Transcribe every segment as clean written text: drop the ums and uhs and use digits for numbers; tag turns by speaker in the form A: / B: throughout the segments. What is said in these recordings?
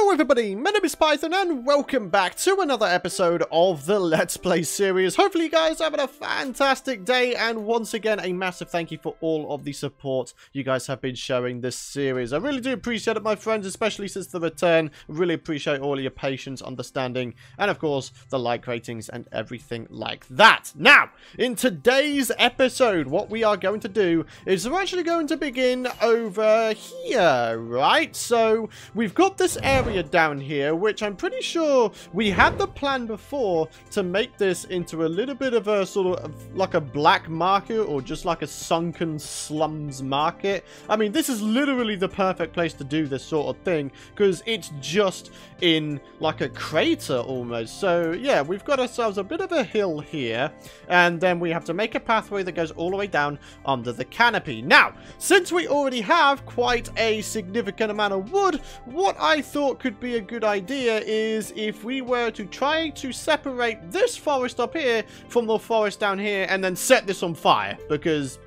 A: Hello everybody, my name is Python and welcome back to another episode of the Let's Play series. Hopefully you guys are having a fantastic day, and once again a massive thank you for all of the support you guys have been showing this series. I really do appreciate it, my friends, especially since the return. Really appreciate all your patience, understanding, and of course the like ratings and everything like that. Now, in today's episode, what we are going to do is we're actually going to begin over here, right? So we've got this area down here, which I'm pretty sure we had the plan before to make this into a little bit of a sort of like a black market or just like a sunken slums market. I mean, this is literally the perfect place to do this sort of thing because it's just in like a crater almost. So yeah, we've got ourselves a bit of a hill here, and then we have to make a pathway that goes all the way down under the canopy. Now, since we already have quite a significant amount of wood, what I thought could be a good idea is if we were to try to separate this forest up here from the forest down here and then set this on fire, because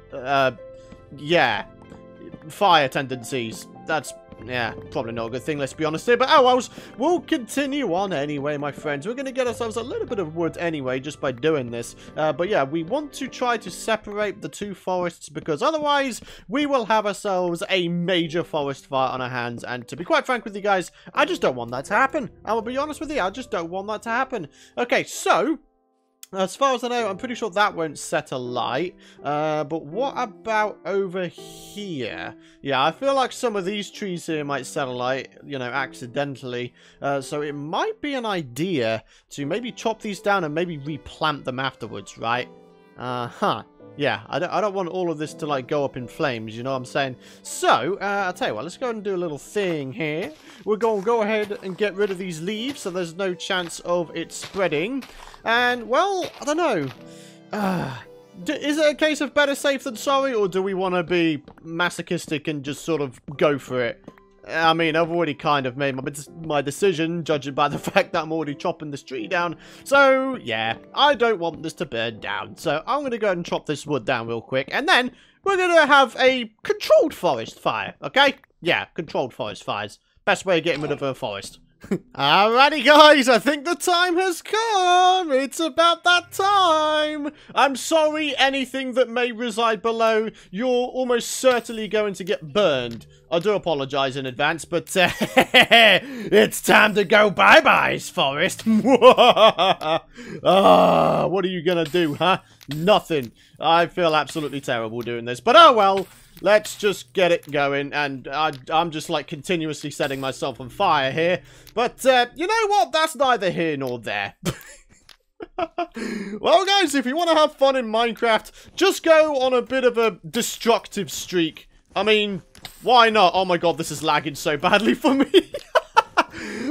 A: yeah, fire tendencies, that's probably not a good thing, let's be honest here. But oh well, we'll continue on anyway, my friends. We're going to get ourselves a little bit of wood anyway, just by doing this. But yeah, we want to try to separate the two forests, because otherwise we will have ourselves a major forest fire on our hands. And to be quite frank with you guys, I just don't want that to happen. I will be honest with you, I just don't want that to happen. Okay, so as far as I know, I'm pretty sure that won't set alight. But what about over here? Yeah, I feel like some of these trees here might set alight, you know, accidentally. So it might be an idea to maybe chop these down and maybe replant them afterwards, right? Yeah, I don't want all of this to, like, go up in flames, you know what I'm saying? So, I'll tell you what, let's go and do a little thing here. We're going to go ahead and get rid of these leaves so there's no chance of it spreading. And, well, I don't know. Is it a case of better safe than sorry, or do we want to be masochistic and just sort of go for it? I mean, I've already kind of made my decision, judging by the fact that I'm already chopping this tree down. So, yeah, I don't want this to burn down. So, I'm going to go ahead and chop this wood down real quick. And then, we're going to have a controlled forest fire, okay? Yeah, controlled forest fires. Best way of getting rid of a forest. Alrighty guys, I think the time has come. It's about that time. I'm sorry, anything that may reside below, you're almost certainly going to get burned. I do apologize in advance, but it's time to go bye-byes, forest. What are you gonna do, huh? Nothing. I feel absolutely terrible doing this, but oh well. Let's just get it going, and I'm just, like, continuously setting myself on fire here. But, you know what? That's neither here nor there. Well, guys, if you want to have fun in Minecraft, just go on a bit of a destructive streak. I mean, why not? Oh my god, this is lagging so badly for me.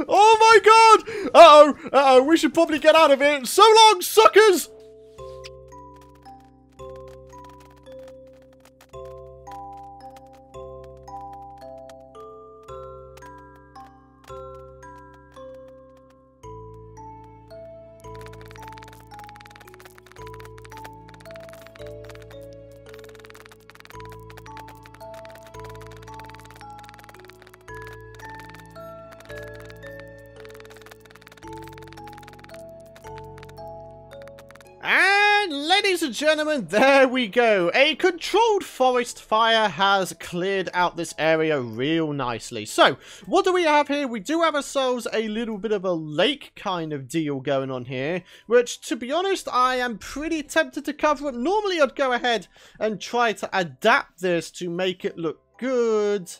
A: Oh my god! Uh-oh, we should probably get out of here. So long, suckers! And ladies and gentlemen, there we go. A controlled forest fire has cleared out this area real nicely. So, what do we have here? We do have ourselves a little bit of a lake kind of deal going on here, which, to be honest, I am pretty tempted to cover up. Normally, I'd go ahead and try to adapt this to make it look good.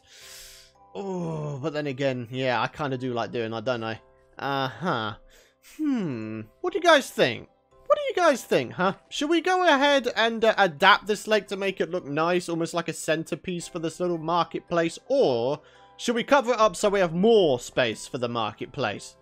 A: Oh, but then again, yeah, I kind of do like doing that, don't I? What do you guys think? What do you guys think, huh? Should we go ahead and adapt this lake to make it look nice, almost like a centerpiece for this little marketplace? Or should we cover it up so we have more space for the marketplace?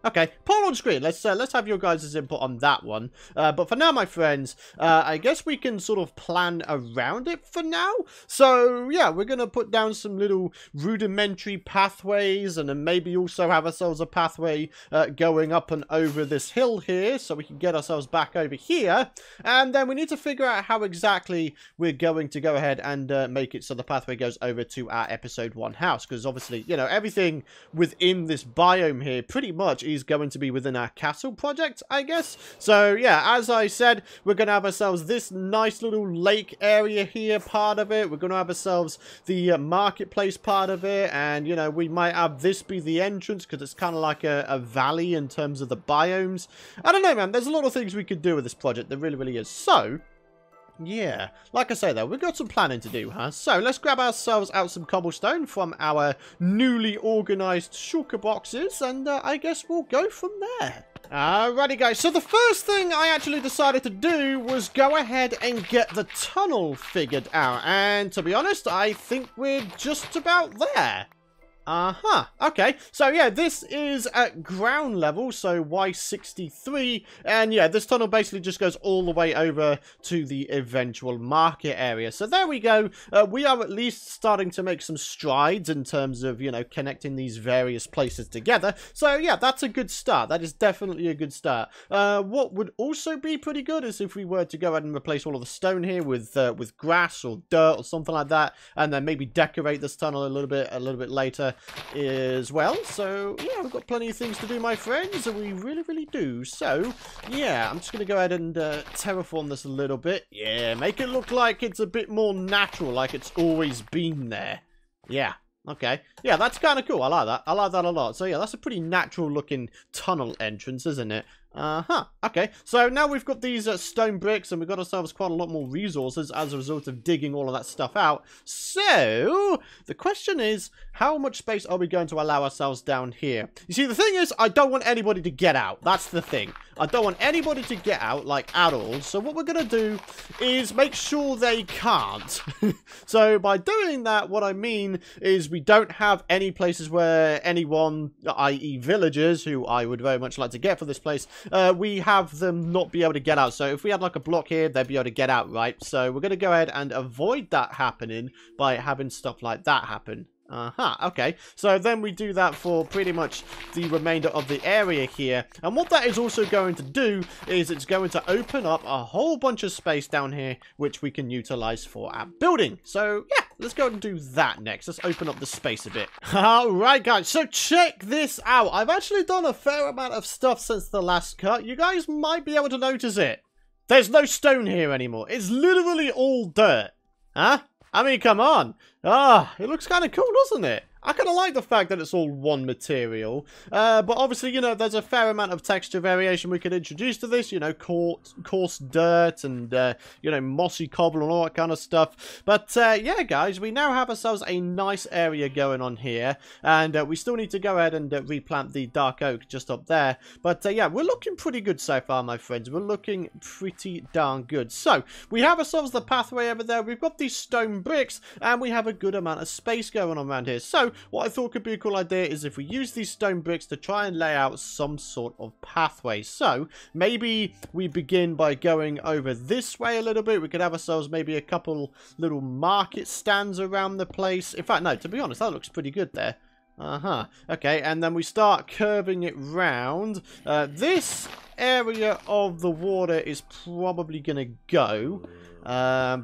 A: Okay, poll on screen. Let's have your guys' input on that one. But for now, my friends, I guess we can sort of plan around it for now. So yeah, we're gonna put down some little rudimentary pathways, and then maybe also have ourselves a pathway going up and over this hill here, so we can get ourselves back over here. And then we need to figure out how exactly we're going to go ahead and make it so the pathway goes over to our episode 1 house, because obviously, you know, everything within this biome here pretty much is going to be within our castle project, I guess. So yeah, as I said, we're going to have ourselves this nice little lake area here, part of it. We're going to have ourselves the marketplace part of it, and you know, we might have this be the entrance because it's kind of like a valley in terms of the biomes. I don't know, man, there's a lot of things we could do with this project. There really is. So yeah, like I say though, we've got some planning to do, huh? So let's grab ourselves out some cobblestone from our newly organised shulker boxes, and I guess we'll go from there. Alrighty guys, so the first thing I actually decided to do was go ahead and get the tunnel figured out, and to be honest, I think we're just about there. Okay, so yeah, this is at ground level, so Y63, and yeah, this tunnel basically just goes all the way over to the eventual market area. So there we go. We are at least starting to make some strides in terms of, you know, connecting these various places together. So yeah, that's a good start. That is definitely a good start. What would also be pretty good is if we were to go ahead and replace all of the stone here with grass or dirt or something like that, and then maybe decorate this tunnel a little bit later as well. So yeah, we've got plenty of things to do, my friends, and we really do. So yeah, I'm just gonna go ahead and terraform this a little bit. Yeah, make it look like it's a bit more natural, like it's always been there. Yeah, okay, yeah, that's kind of cool. I like that. I like that a lot. So yeah, that's a pretty natural looking tunnel entrance, isn't it? Okay, so now we've got these stone bricks, and we've got ourselves quite a lot more resources as a result of digging all of that stuff out. So the question is, how much space are we going to allow ourselves down here? You see, the thing is, I don't want anybody to get out. That's the thing. I don't want anybody to get out, like, at all. So what we're going to do is make sure they can't. So by doing that, what I mean is we don't have any places where anyone, i.e. villagers, who I would very much like to get for this place, we have them not be able to get out. So if we had like a block here, they'd be able to get out, right? So we're going to go ahead and avoid that happening by having stuff like that happen. Okay, so then we do that for pretty much the remainder of the area here, and what that is also going to do is it's going to open up a whole bunch of space down here which we can utilize for our building. So yeah, let's go and do that next. Let's open up the space a bit. Alright guys, so check this out. I've actually done a fair amount of stuff since the last cut. You guys might be able to notice it. There's no stone here anymore. It's literally all dirt. Huh? I mean, come on. It looks kind of cool, doesn't it? I kind of like the fact that it's all one material, but obviously, you know, there's a fair amount of texture variation we could introduce to this, you know, coarse dirt and, you know, mossy cobble and all that kind of stuff. But, yeah, guys, we now have ourselves a nice area going on here, and we still need to go ahead and replant the dark oak just up there. But, yeah, we're looking pretty good so far, my friends. We're looking pretty darn good. So, we have ourselves the pathway over there. We've got these stone bricks, and we have a good amount of space going on around here. So, what I thought could be a cool idea is if we use these stone bricks to try and lay out some sort of pathway. So maybe we begin by going over this way a little bit. We could have ourselves maybe a couple little market stands around the place. In fact, no, to be honest, that looks pretty good there. Okay, and then we start curving it round. This area of the water is probably going to go.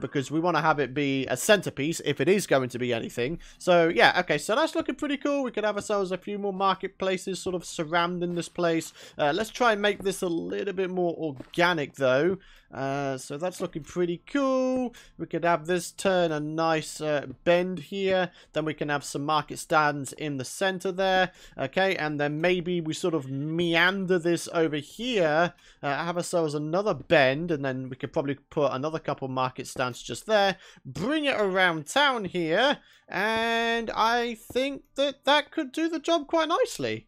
A: Because we want to have it be a centerpiece if it is going to be anything. So yeah, okay, so that's looking pretty cool. We could have ourselves a few more marketplaces sort of surrounding this place. Let's try and make this a little bit more organic though. So that's looking pretty cool. We could have this turn a nice bend here. Then we can have some market stands in the center there. Okay, and then maybe we sort of meander this over here. Have ourselves another bend, and then we could probably put another couple market stands just there. Bring it around town here, and I think that that could do the job quite nicely.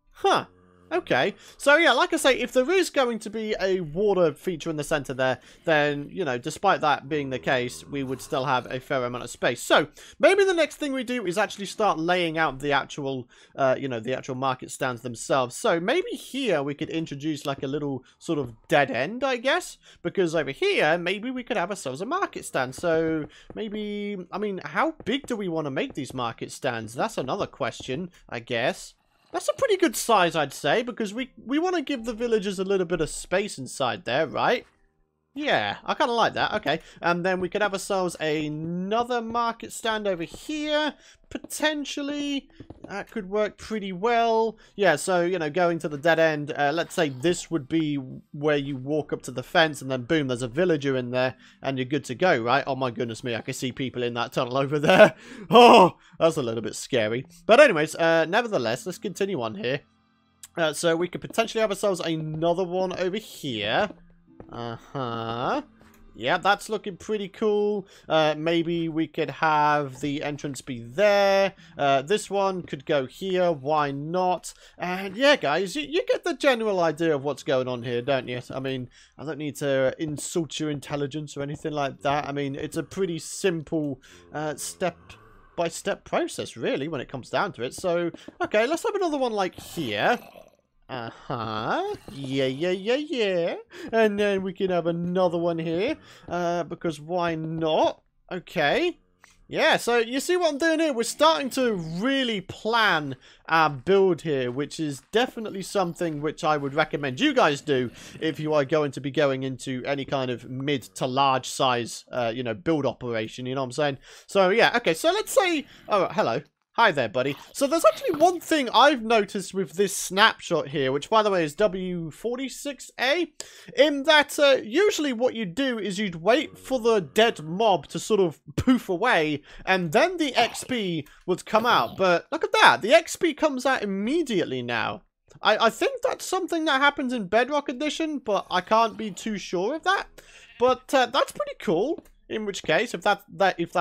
A: Huh. Okay, so yeah, like I say, if there is going to be a water feature in the center there, then, you know, despite that being the case, we would still have a fair amount of space. So, maybe the next thing we do is actually start laying out the actual, you know, the actual market stands themselves. So, maybe here we could introduce like a little sort of dead end, I guess, because over here, maybe we could have ourselves a market stand. So, maybe, I mean, how big do we want to make these market stands? That's another question, I guess. That's a pretty good size, I'd say, because we want to give the villagers a little bit of space inside there, right? Yeah, I kind of like that. Okay, and then we could have ourselves another market stand over here, potentially. That could work pretty well. Yeah, so, you know, going to the dead end, let's say this would be where you walk up to the fence, and then boom, there's a villager in there, and you're good to go, right? Oh my goodness me, I can see people in that tunnel over there. Oh, that's a little bit scary. But anyways, nevertheless, let's continue on here. So we could potentially have ourselves another one over here. Uh-huh. Yeah, that's looking pretty cool. Maybe we could have the entrance be there. This one could go here. Why not? And yeah, guys, you get the general idea of what's going on here, don't you? I mean, I don't need to insult your intelligence or anything like that. I mean, it's a pretty simple step-by-step process, really, when it comes down to it. So, okay, let's have another one like here. Uh-huh. Yeah. And then we can have another one here. Because why not? Okay. Yeah, so you see what I'm doing here? We're starting to really plan our build here, which is definitely something which I would recommend you guys do if you are going to be going into any kind of mid to large size, you know, build operation, you know what I'm saying? So, yeah, okay, so let's say... Oh, hello. Hi there, buddy. So there's actually one thing I've noticed with this snapshot here, which, by the way, is W46A, in that usually what you'd do is you'd wait for the dead mob to sort of poof away, and then the XP would come out. But look at that. The XP comes out immediately now. I think that's something that happens in Bedrock Edition, but I can't be too sure of that. But that's pretty cool, in which case, if that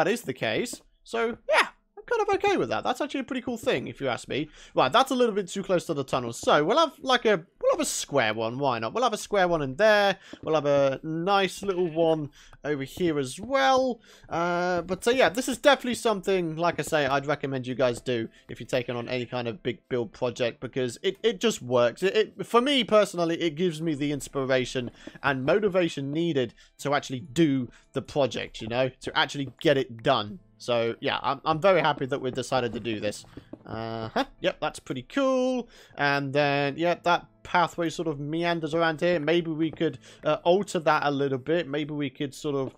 A: is the case. So, yeah. Kind of okay with that. That's actually a pretty cool thing, if you ask me. Right, that's a little bit too close to the tunnel. So we'll have like we'll have a square one. Why not? We'll have a square one in there. We'll have a nice little one over here as well. But yeah, this is definitely something, like I say, I'd recommend you guys do if you're taking on any kind of big build project, because it just works. For me personally, it gives me the inspiration and motivation needed to actually do the project, you know, to actually get it done. So, yeah, I'm very happy that we decided to do this. Yep, that's pretty cool. And then, yeah, that pathway sort of meanders around here. Maybe we could alter that a little bit. Maybe we could sort of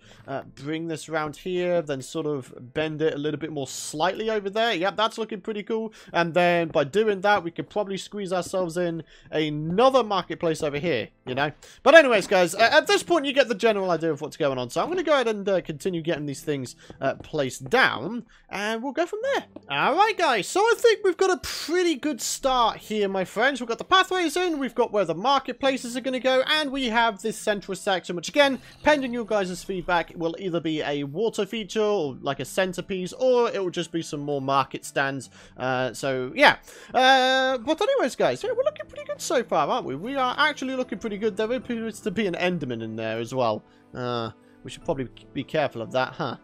A: bring this around here, then sort of bend it a little bit more slightly over there. Yep, that's looking pretty cool. And then by doing that, we could probably squeeze ourselves in another marketplace over here, you know. But anyways, guys, at this point, you get the general idea of what's going on. So I'm going to go ahead and continue getting these things placed down, and we'll go from there. All right, guys. So I think we've got a pretty good start here, my friends. We've got the pathways in. We've got where the marketplaces are going to go, and we have this central section, which again, pending your guys' feedback, will either be a water feature or like a centerpiece, or it will just be some more market stands. So yeah, but anyways, guys, yeah, we're looking pretty good so far, aren't we? We are actually looking pretty good. There appears to be an Enderman in there as well. We should probably be careful of that, huh?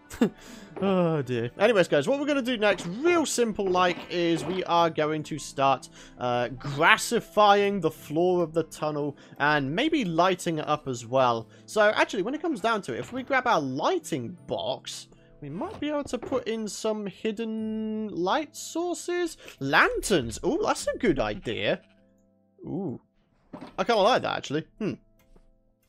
A: Oh, dear. Anyways, guys, what we're going to do next, real simple like, is we are going to start grassifying the floor of the tunnel and maybe lighting it up as well. So, actually, when it comes down to it, if we grab our lighting box, we might be able to put in some hidden light sources. Lanterns. Ooh, that's a good idea. Ooh. I kind of like that, actually.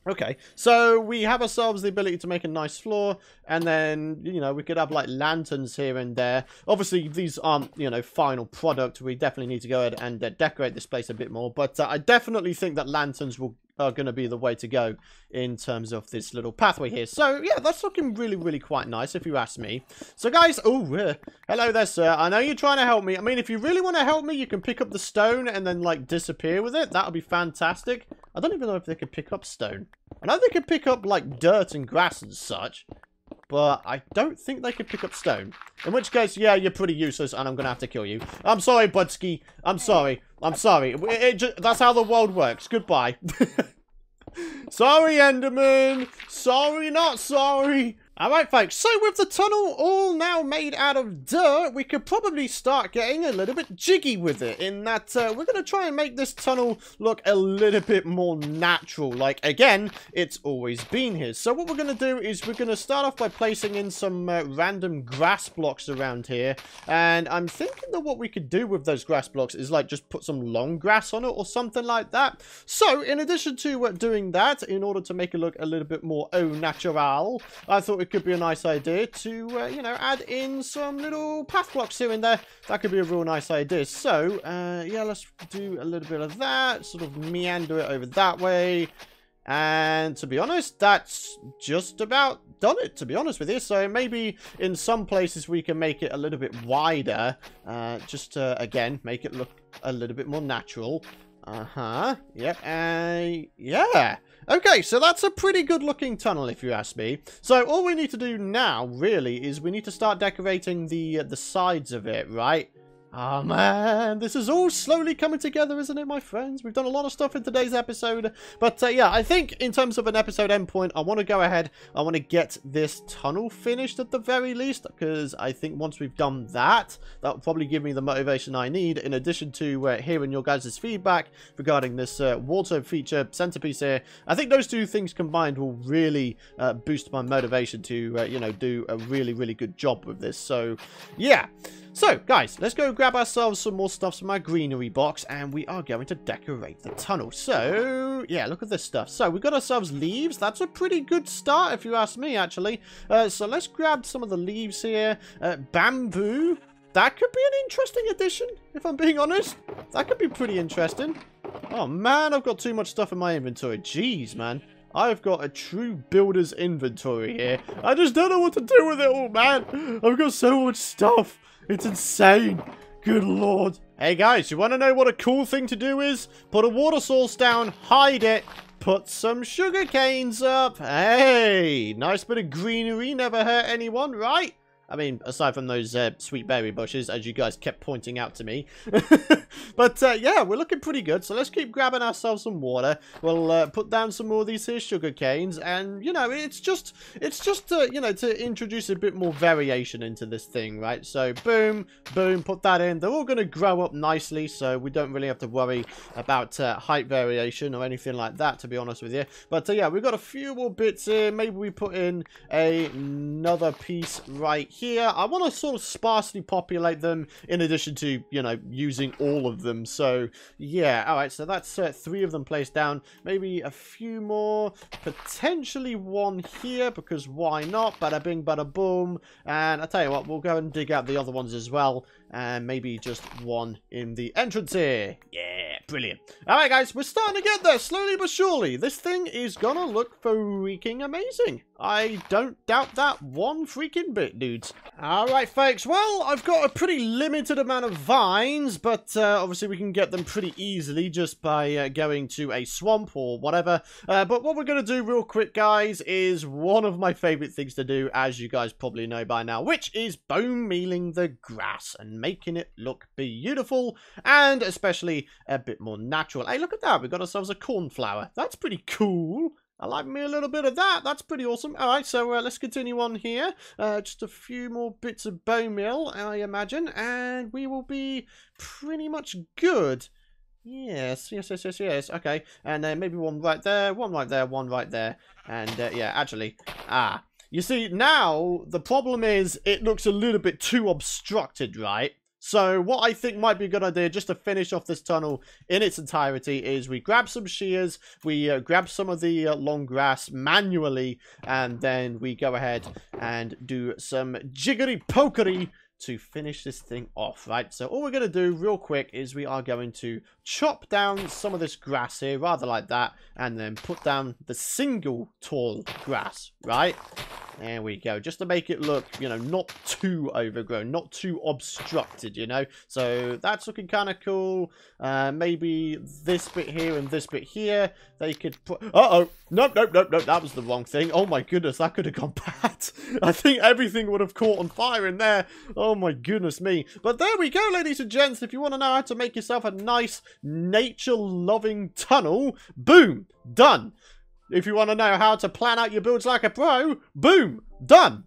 A: Okay, so we have ourselves the ability to make a nice floor, and then, you know, we could have, like, lanterns here and there. Obviously, these aren't, you know, final product. We definitely need to go ahead and decorate this place a bit more, but I definitely think that lanterns are going to be the way to go in terms of this little pathway here. So, yeah, that's looking really, really quite nice, if you ask me. So, guys, hello there, sir. I know you're trying to help me. I mean, if you really want to help me, you can pick up the stone and then, like, disappear with it. That would be fantastic. I don't even know if they could pick up stone. I know they could pick up, like, dirt and grass and such, but I don't think they could pick up stone. In which case, yeah, you're pretty useless, and I'm going to have to kill you. I'm sorry, Budsky. I'm sorry. I'm sorry. That's how the world works. Goodbye. Sorry, Enderman. Sorry, not sorry. Alright, folks, so with the tunnel all now made out of dirt, we could probably start getting a little bit jiggy with it, in that we're going to try and make this tunnel look a little bit more natural, like, again, it's always been here. So what we're going to do is we're going to start off by placing in some random grass blocks around here, and I'm thinking that what we could do with those grass blocks is, like, just put some long grass on it or something like that. So, in addition to doing that, in order to make it look a little bit more au natural, I thought it could be a nice idea to, you know, add in some little path blocks here and there. That could be a real nice idea. So, yeah, let's do a little bit of that. Sort of meander it over that way. And to be honest, that's just about done it, to be honest with you. So maybe in some places we can make it a little bit wider. Just to, again, make it look a little bit more natural. Yep. Yeah. Okay, so that's a pretty good looking tunnel, if you ask me. So all we need to do now, really, is we need to start decorating the sides of it, right? Oh man, this is all slowly coming together, isn't it, my friends? We've done a lot of stuff in today's episode. But yeah, I think in terms of an episode endpoint, I want to go ahead. I want to get this tunnel finished at the very least, because I think once we've done that, that'll probably give me the motivation I need, in addition to hearing your guys' feedback regarding this water feature centerpiece here. I think those two things combined will really boost my motivation to, you know, do a really, really good job with this. So, yeah. So, guys, let's go grab ourselves some more stuff from our greenery box, and we are going to decorate the tunnel. So, yeah, look at this stuff. So, we've got ourselves leaves. That's a pretty good start, if you ask me, actually. So, let's grab some of the leaves here. Bamboo. That could be an interesting addition, if I'm being honest. That could be pretty interesting. Oh, man, I've got too much stuff in my inventory. Jeez, man. I've got a true builder's inventory here. I just don't know what to do with it all, man. I've got so much stuff. It's insane. Good lord. Hey guys, you want to know what a cool thing to do is? Put a water source down, hide it, put some sugar canes up. Hey, nice bit of greenery, never hurt anyone, right? I mean, aside from those sweet berry bushes, as you guys kept pointing out to me. But, yeah, we're looking pretty good. So let's keep grabbing ourselves some water. We'll put down some more of these here sugar canes. And, you know, it's just you know, to introduce a bit more variation into this thing, right? So, boom, boom, put that in. They're all going to grow up nicely, so we don't really have to worry about height variation or anything like that, to be honest with you. But, yeah, we've got a few more bits here. Maybe we put in another piece right here. I want to sort of sparsely populate them in addition to, you know, using all of them. So, yeah. All right. So that's 3 of them placed down. Maybe a few more. Potentially one here, because why not? Bada bing, bada boom. And I tell you what, we'll go and dig out the other ones as well. And maybe just one in the entrance here. Yeah, brilliant. All right, guys, we're starting to get there slowly but surely. This thing is gonna look freaking amazing. I don't doubt that one freaking bit, dudes. All right, folks. Well, I've got a pretty limited amount of vines, but obviously we can get them pretty easily just by going to a swamp or whatever. But what we're gonna do real quick, guys, is one of my favorite things to do, as you guys probably know by now, which is bone mealing the grass and making it look beautiful and especially a bit more natural. Hey, look at that. We've got ourselves a cornflower. That's pretty cool. I like me a little bit of that. That's pretty awesome. All right, so let's continue on here. Just a few more bits of bone meal, I imagine, and we will be pretty much good. Yes. Okay, and then maybe one right there, one right there, one right there. And, yeah, actually, you see, now, the problem is it looks a little bit too obstructed, right? So what I think might be a good idea, just to finish off this tunnel in its entirety, is we grab some shears, we grab some of the long grass manually, and then we go ahead and do some jiggery-pokery to finish this thing off, right? So all we're going to do real quick is we are going to chop down some of this grass here, rather like that, and then put down the single tall grass, right? There we go. Just to make it look, you know, not too overgrown, not too obstructed, you know. So that's looking kind of cool. Maybe this bit here and this bit here. They could put... Uh-oh. Nope. That was the wrong thing. Oh, my goodness. That could have gone bad. I think everything would have caught on fire in there. Oh, my goodness me. But there we go, ladies and gents. If you want to know how to make yourself a nice nature-loving tunnel, boom, done. If you want to know how to plan out your builds like a pro, boom, done.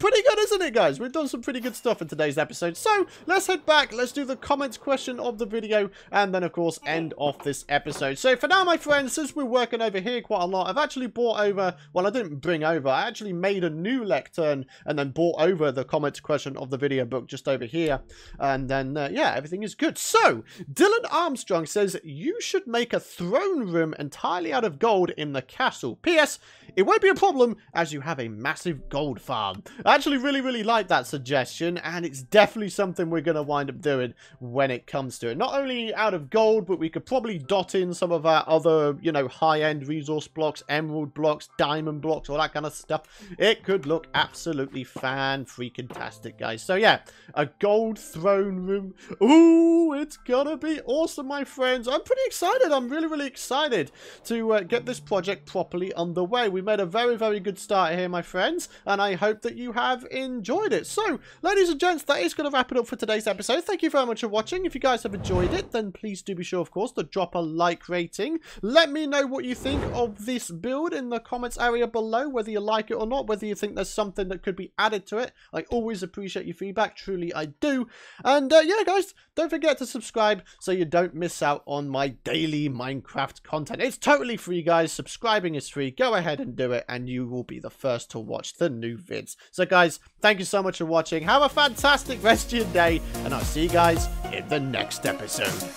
A: Pretty good, isn't it, guys? We've done some pretty good stuff in today's episode. So, let's head back. Let's do the comments question of the video. And then, of course, end off this episode. So, for now, my friends, since we're working over here quite a lot, I've actually brought over... Well, I didn't bring over. I actually made a new lectern and then brought over the comments question of the video book just over here. And then, yeah, everything is good. So, Dylan Armstrong says, you should make a throne room entirely out of gold in the castle. P.S. It won't be a problem as you have a massive gold farm. I actually really like that suggestion, and it's definitely something we're going to wind up doing when it comes to it. Not only out of gold, but we could probably dot in some of our other, you know, high-end resource blocks, emerald blocks, diamond blocks, all that kind of stuff. It could look absolutely fan-freaking-tastic, guys. So, yeah, a gold throne room. Ooh, it's gonna be awesome, my friends. I'm pretty excited. I'm really excited to get this project properly underway. We made a very good start here, my friends, and I hope that you have enjoyed it. So, ladies and gents, that is going to wrap it up for today's episode. Thank you very much for watching. If you guys have enjoyed it, then please do be sure, of course, to drop a like rating. Let me know what you think of this build in the comments area below, whether you like it or not, whether you think there's something that could be added to it. I always appreciate your feedback. Truly, I do. And, yeah, guys, don't forget to subscribe so you don't miss out on my daily Minecraft content. It's totally free, guys. Subscribing is free. Go ahead and do it, and you will be the first to watch the new vids. So guys, thank you so much for watching. Have a fantastic rest of your day, and I'll see you guys in the next episode.